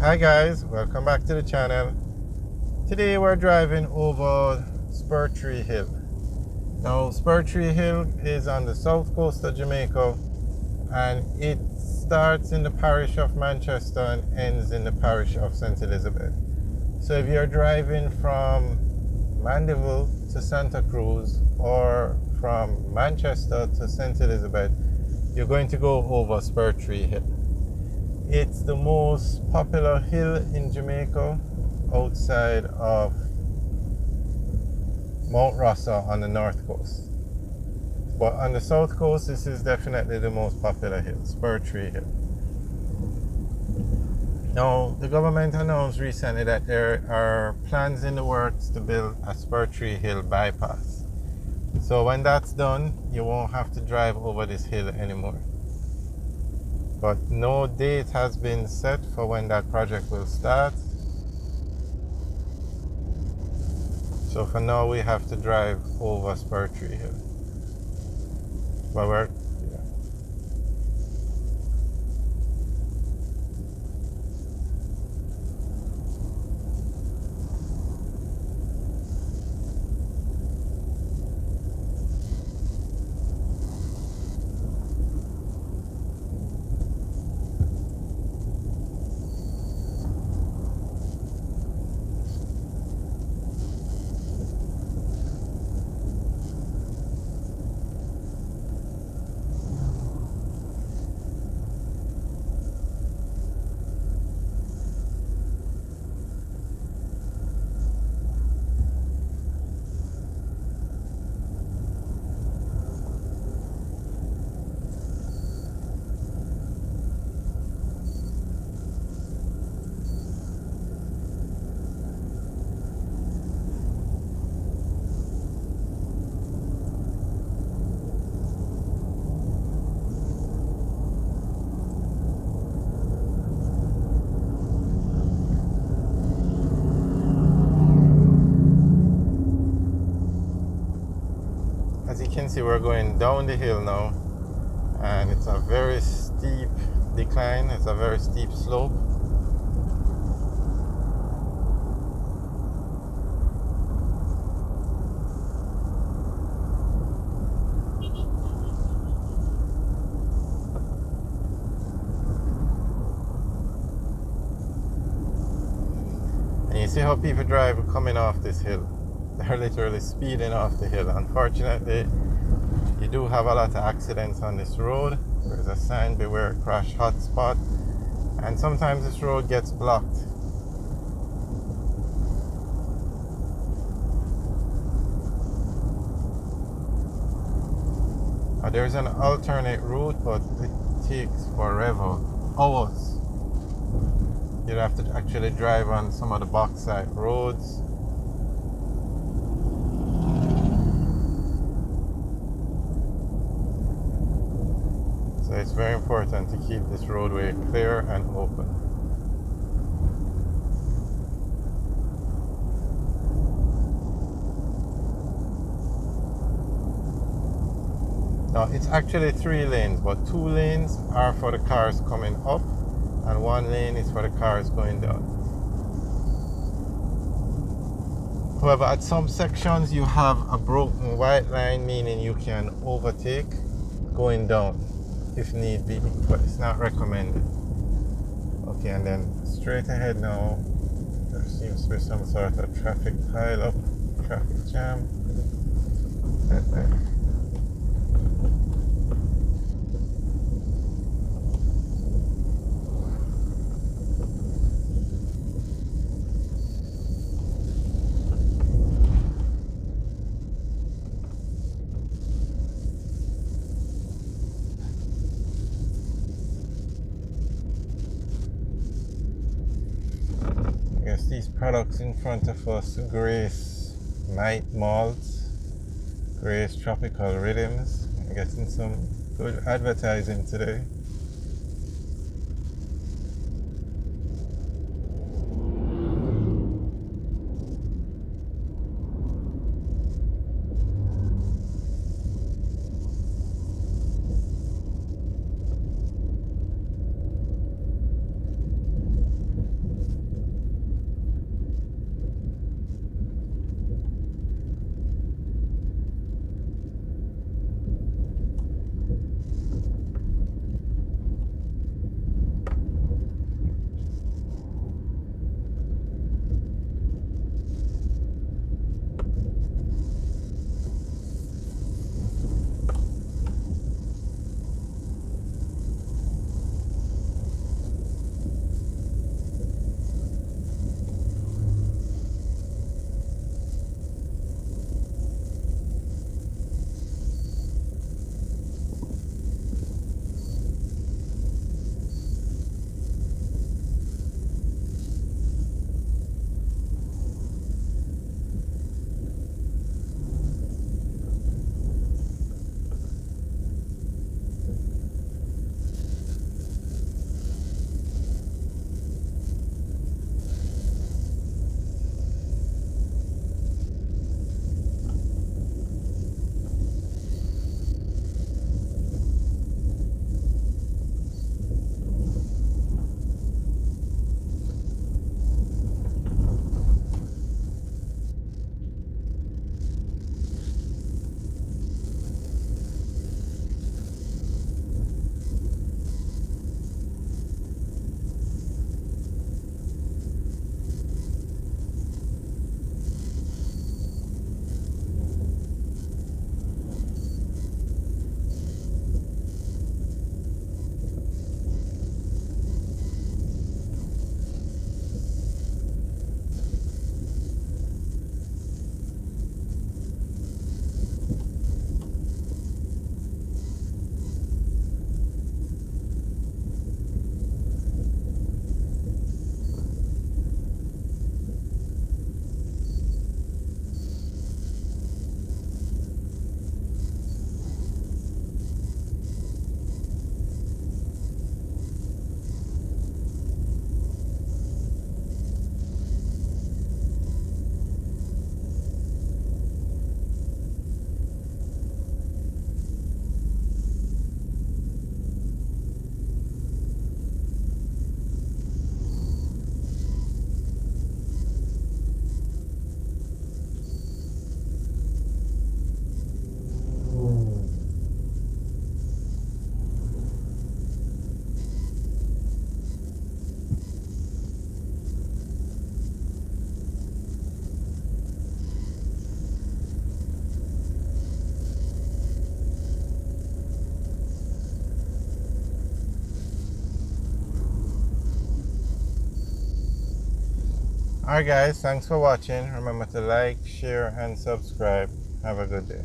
Hi guys, welcome back to the channel. Today we're driving over Spur Tree Hill. Now Spur Tree Hill is on the south coast of Jamaica and it starts in the parish of Manchester and ends in the parish of St. Elizabeth. So if you're driving from Mandeville to Santa Cruz or from Manchester to St. Elizabeth, you're going to go over Spur Tree Hill. It's the most popular hill in Jamaica outside of Mount Rossa on the north coast. But on the south coast, this is definitely the most popular hill, Spur Tree Hill. Now, the government announced recently that there are plans in the works to build a Spur Tree Hill bypass. So when that's done, you won't have to drive over this hill anymore. But no date has been set for when that project will start. So for now we have to drive over Spur Tree Hill. But as you can see, we're going down the hill now, and it's a very steep decline. It's a very steep slope. And you see how people drive coming off this hill. They're literally speeding off the hill. Unfortunately, you do have a lot of accidents on this road. There's a sign, beware crash hotspot, and sometimes this road gets blocked. There's an alternate route, but it takes forever, hours. You'd have to actually drive on some of the bauxite roads. So it's very important to keep this roadway clear and open. Now it's actually 3 lanes, but 2 lanes are for the cars coming up and 1 lane is for the cars going down. However, at some sections you have a broken white line, meaning you can overtake going down if need be, but it's not recommended. Okay, and then straight ahead now, there seems to be some sort of traffic pile up, traffic jam. I guess these products in front of us, Grace Night Malts, Grace Tropical Rhythms. I'm getting some good advertising today. Alright guys, thanks for watching. Remember to like, share and subscribe. Have a good day.